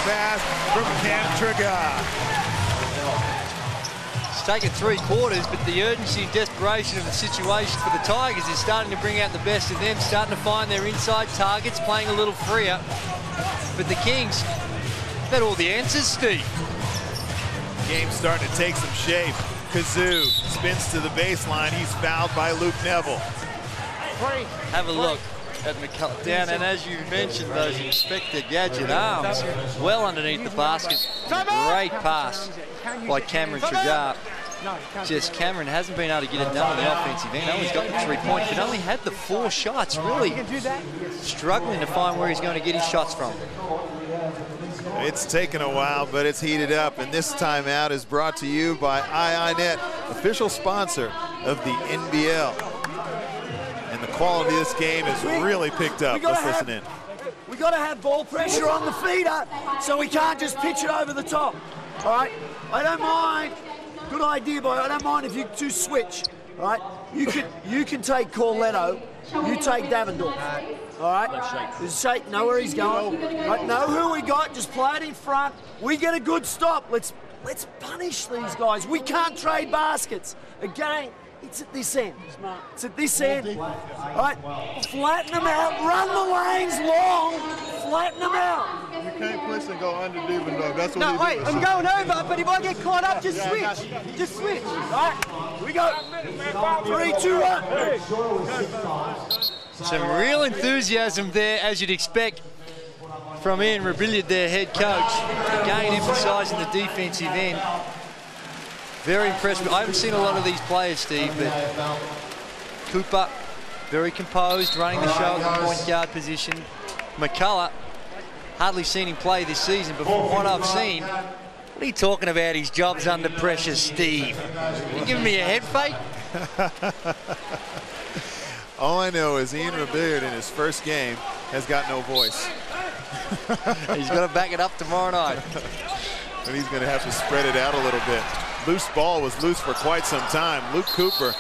pass from Cam Trigger. It's taken 3 quarters, but the urgency and desperation of the situation for the Tigers is starting to bring out the best of them, starting to find their inside targets, playing a little freer. But the Kings, they've got all the answers, Steve. Game's starting to take some shape. Khazzouh spins to the baseline. He's fouled by Luke Neville. Have a look at McCullough down, and as you mentioned, those Inspector Gadget arms well underneath the basket. Great pass by Cameron Trigger. Just Cameron hasn't been able to get it done on the offensive end. He's got the 3 points, but only had the 4 shots. Really struggling to find where he's going to get his shots from. It's taken a while, but it's heated up, and this timeout is brought to you by IINet, official sponsor of the NBL. And the quality of this game is really picked up. Let's listen in. We got to have ball pressure on the feeder, so we can't just pitch it over the top. All right, I don't mind. Good idea, boy. I don't mind if you two switch. All right, you can take Corletto, you take Davenport. All right, just shake. Know where he's going. Right, know who we got. Just play it in front. We get a good stop. Let's punish these guys. We can't trade baskets. Again, it's at this end. It's at this end. All right, flatten them out. Run the lanes long. Flatten them out. You can't push and go under deep and dog. That's what No, wait, I'm going over, but if I get caught up, just switch. Just switch. All right, we go. 3, 2, 1. Some real enthusiasm there, as you'd expect from Ian Rebillard, their head coach. Again, emphasising the defensive end. Very impressed. I haven't seen a lot of these players, Steve, but Cooper, very composed, running the show at the point guard position. McCullough, hardly seen him play this season, but from what I've seen, what are you talking about? His job's under pressure, Steve. You giving me a head fake? All I know is Ian Rebillard in his first game has got no voice. He's going to back it up tomorrow night. And he's going to have to spread it out a little bit. Loose ball was loose for quite some time. Luke Cooper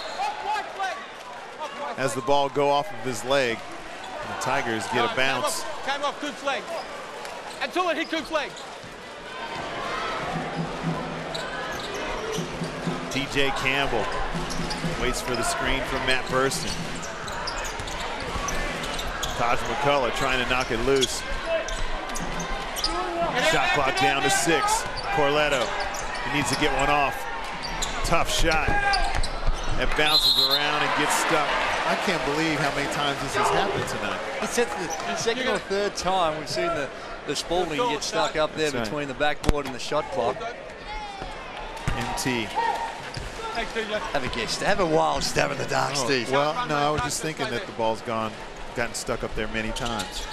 has the ball go off of his leg. And the Tigers get a bounce. Came off Coop's leg. Until it hit Coop's leg. TJ Campbell waits for the screen from Matt Burston. Taj McCullough trying to knock it loose. Shot clock down to 6. Corletto, he needs to get one off. Tough shot. It bounces around and gets stuck. I can't believe how many times this has happened tonight. It's the second or third time we've seen the Spalding get stuck up there between the backboard and the shot clock. MT. Have a guess. Have a wild stab in the dark, Steve. Well, no, I was just thinking that the ball's gotten stuck up there many times.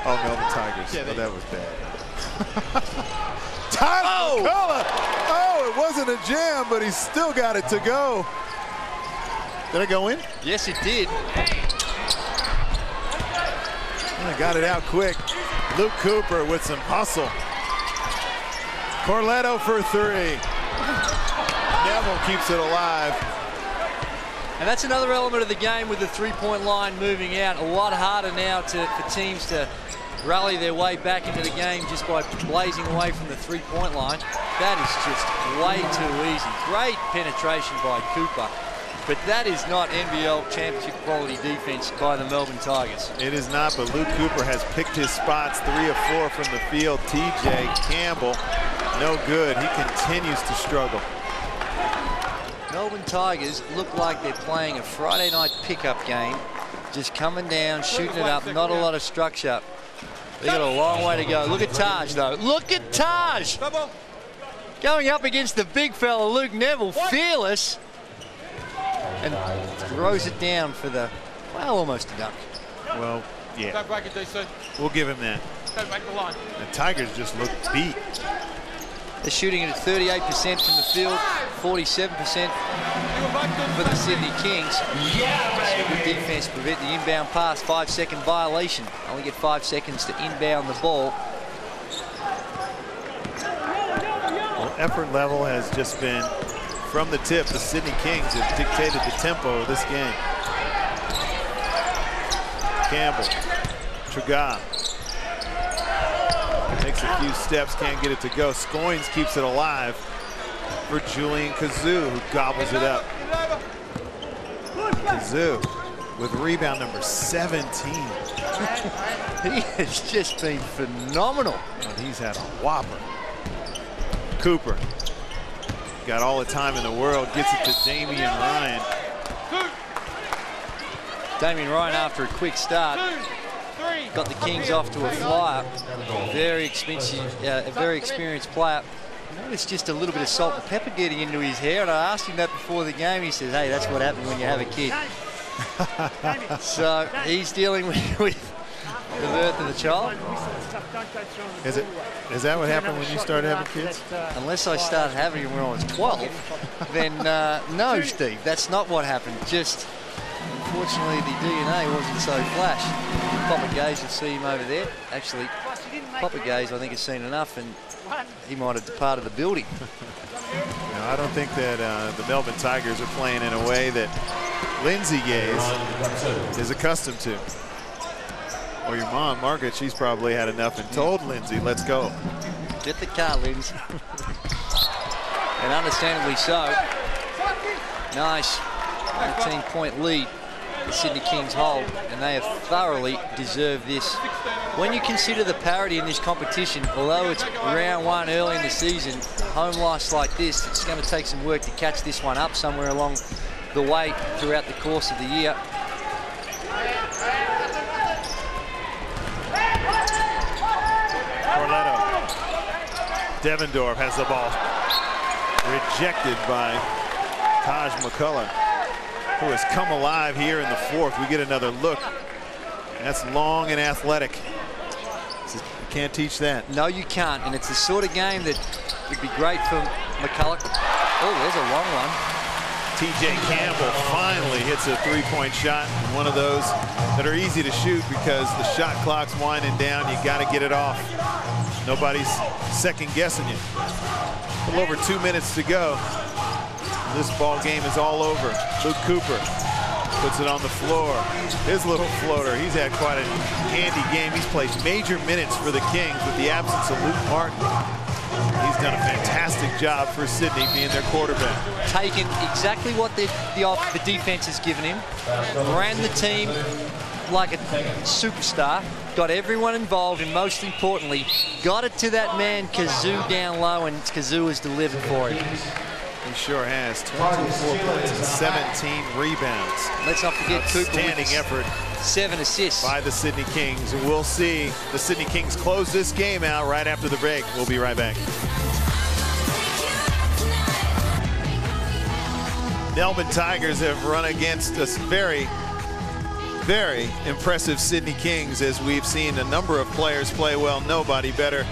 Oh, Melbourne Tigers. Yeah, that was bad. Tyler McCullough! Oh, it wasn't a jam, but he still got it to go. Did it go in? Yes, it did. I got it out quick. Luke Cooper with some hustle. Corletto for 3. Neville keeps it alive. And that's another element of the game with the three-point line moving out. A lot harder now for teams to rally their way back into the game just by blazing away from the three-point line. That is just way too easy. Great penetration by Cooper, but that is not NBL championship quality defense by the Melbourne Tigers. It is not, but Luke Cooper has picked his spots, 3 of 4 from the field. TJ Campbell, no good. He continues to struggle. Melbourne Tigers look like they're playing a Friday night pickup game, just coming down, shooting it up, not a lot of structure. They've got a long way to go. Look at Taj, though. Look at Taj! Going up against the big fella, Luke Neville, fearless. And throws it down for the, well, almost a dunk. Well, yeah. Don't break it, DC. We'll give him that. Don't break the line. The Tigers just look beat. They're shooting it at 38% from the field, 47% for the Sydney-Kings. Good defense to prevent the inbound pass, 5-second violation. Only get 5 seconds to inbound the ball. Well, effort level has just been, from the tip, the Sydney-Kings have dictated the tempo of this game. Campbell, Trigger. takes a few steps, can't get it to go. Scoins keeps it alive for Julian Khazzouh, who gobbles it up. Khazzouh with rebound number 17. He has just been phenomenal. Oh, he's had a whopper. Cooper got all the time in the world, gets it to Damian Ryan. Damian Ryan, after a quick start, got the Kings off to a flyer. Very expensive, a very experienced player. Notice just a little bit of salt and pepper getting into his hair, and I asked him that before the game. He says, "Hey, that's what happens when you have a kid." So he's dealing with the birth of the child. Is that what happened when you started having kids? Unless I started having them when I was 12, then no, Steve, that's not what happened. Just unfortunately, the DNA wasn't so flash. Papa Gaze will see him over there. Actually, Papa Gaze, I think, has seen enough, and he might have departed the building. No, I don't think that the Melbourne Tigers are playing in a way that Lindsay Gaze is accustomed to. Or your mom, Margaret, she's probably had enough and told Lindsay, let's go. Get the car, Lindsay. And understandably so. Nice 19-point lead the Sydney Kings hold, and they have thoroughly deserved this. When you consider the parity in this competition, although it's round one early in the season, home loss like this, it's going to take some work to catch this one up somewhere along the way throughout the course of the year. Corletto. Devendorf has the ball. Rejected by Taj McCullough, who has come alive here in the fourth. We get another look. That's long and athletic. You can't teach that. No, you can't, and it's the sort of game that would be great for McCullough. Oh, there's a long one. TJ Campbell finally hits a three-point shot. One of those that are easy to shoot because the shot clock's winding down. You got to get it off. Nobody's second-guessing you. A little over 2 minutes to go. This ball game is all over. Luke Cooper puts it on the floor. His little floater. He's had quite a handy game. He's played major minutes for the Kings with the absence of Luke Martin. He's done a fantastic job for Sydney being their quarterback. Taken exactly what the defense has given him, ran the team like a superstar, got everyone involved, and most importantly, got it to that man Khazzouh down low, and Khazzouh has delivered for him. He sure has. 24 points and 17 rebounds. Let's not forget Cooper. Outstanding effort. 7 assists. By the Sydney Kings. And we'll see the Sydney Kings close this game out right after the break. We'll be right back. Melbourne Tigers have run against us very impressive Sydney Kings, as we've seen a number of players play well. Nobody better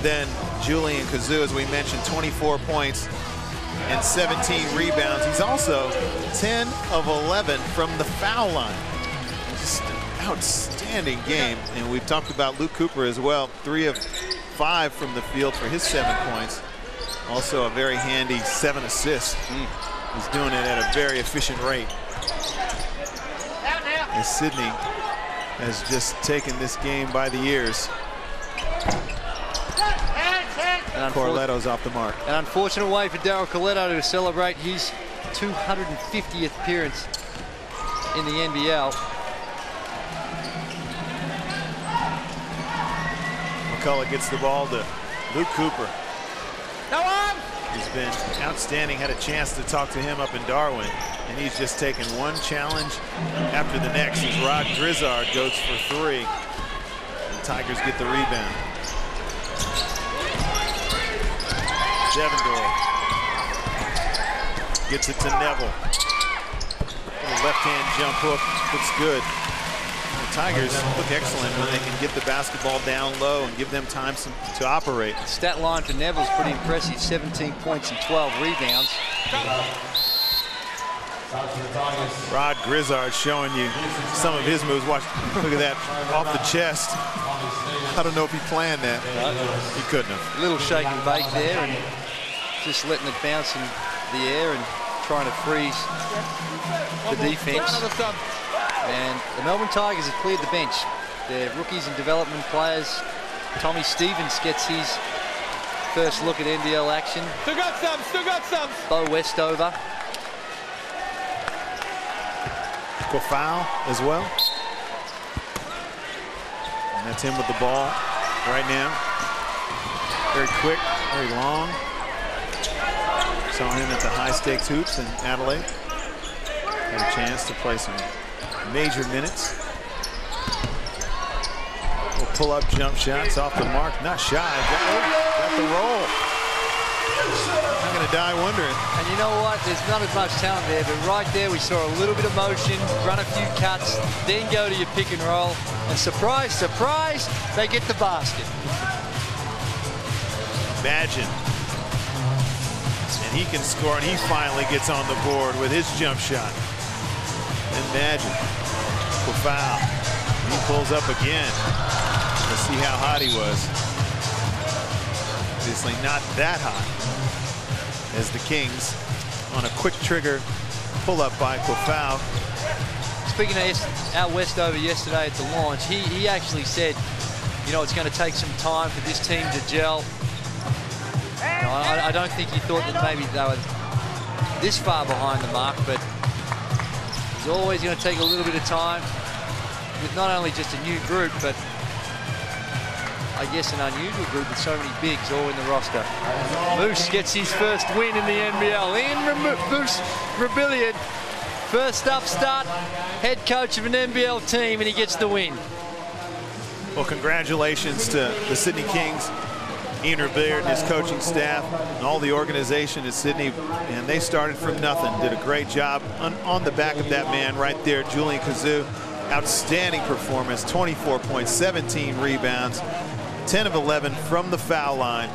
than Julian Khazzouh, as we mentioned, 24 points and 17 rebounds. He's also 10 of 11 from the foul line. Just an outstanding game. And we've talked about Luke Cooper as well. 3 of 5 from the field for his 7 points. Also a very handy 7 assists. He's doing it at a very efficient rate. And Sydney has just taken this game by the ears. Corletto's off the mark. An unfortunate way for Daryl Corletto to celebrate his 250th appearance in the NBL. McCullough gets the ball to Luke Cooper. He's been outstanding. Had a chance to talk to him up in Darwin, and he's just taken one challenge after the next as Rod Grizzard goes for 3. The Tigers get the rebound. Devendorf gets it to Neville. Left-hand jump hook looks good. The Tigers look excellent when they can get the basketball down low and give them time to operate. The stat line for Neville's pretty impressive, 17 points and 12 rebounds. Rod Grizzard showing you some of his moves. Watch, look at that, off the chest. I don't know if he planned that. He couldn't have. A little shake and bake there, and just letting it bounce in the air and trying to freeze the defense. And the Melbourne Tigers have cleared the bench. Their rookies and development players Tommy Stevens gets his first look at NBL action. Still got some, still got some. Bo Westover. Foul as well. And that's him with the ball right now. Very quick, very long. Saw him at the high-stakes hoops in Adelaide. Had a chance to play some major minutes. Will pull-up jump shots off the mark. Not shy. Got the roll. I'm going to die wondering. And you know what? There's not as much talent there, but right there we saw a little bit of motion, run a few cuts, then go to your pick and roll. And surprise, surprise, they get the basket. Imagine. And he can score, and he finally gets on the board with his jump shot. Imagine. Foul. He pulls up again. Let's see how hot he was. Obviously not that hot as the Kings on a quick trigger pull-up by Foul. Speaking of Al Westover yesterday at the launch, he actually said, you know, it's going to take some time for this team to gel. You know, I don't think he thought that maybe they were this far behind the mark, but it's always going to take a little bit of time with not only just a new group, but I guess an unusual group with so many bigs all in the roster. Moose gets his first win in the NBL. Moose Rebellion, first upstart, head coach of an NBL team, and he gets the win. Well, congratulations to the Sydney Kings, Ian Rebellion and his coaching staff, and all the organization at Sydney. And they started from nothing, did a great job on the back of that man right there, Julian Khazzouh. Outstanding performance, 24 points, 17 rebounds. 10 of 11 from the foul line.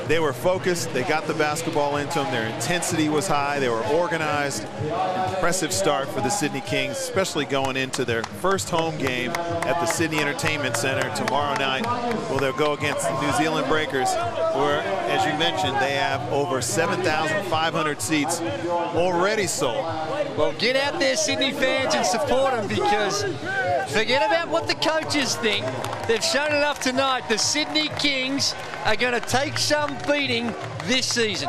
They were focused. They got the basketball into them. Their intensity was high. They were organized. Impressive start for the Sydney Kings, especially going into their first home game at the Sydney Entertainment Centre tomorrow night. Well, they'll go against the New Zealand Breakers, where, as you mentioned, they have over 7,500 seats already sold. Well, get out there, Sydney fans, and support them, because forget about what the coaches think. They've shown enough tonight. The Sydney Kings are going to take some beating this season.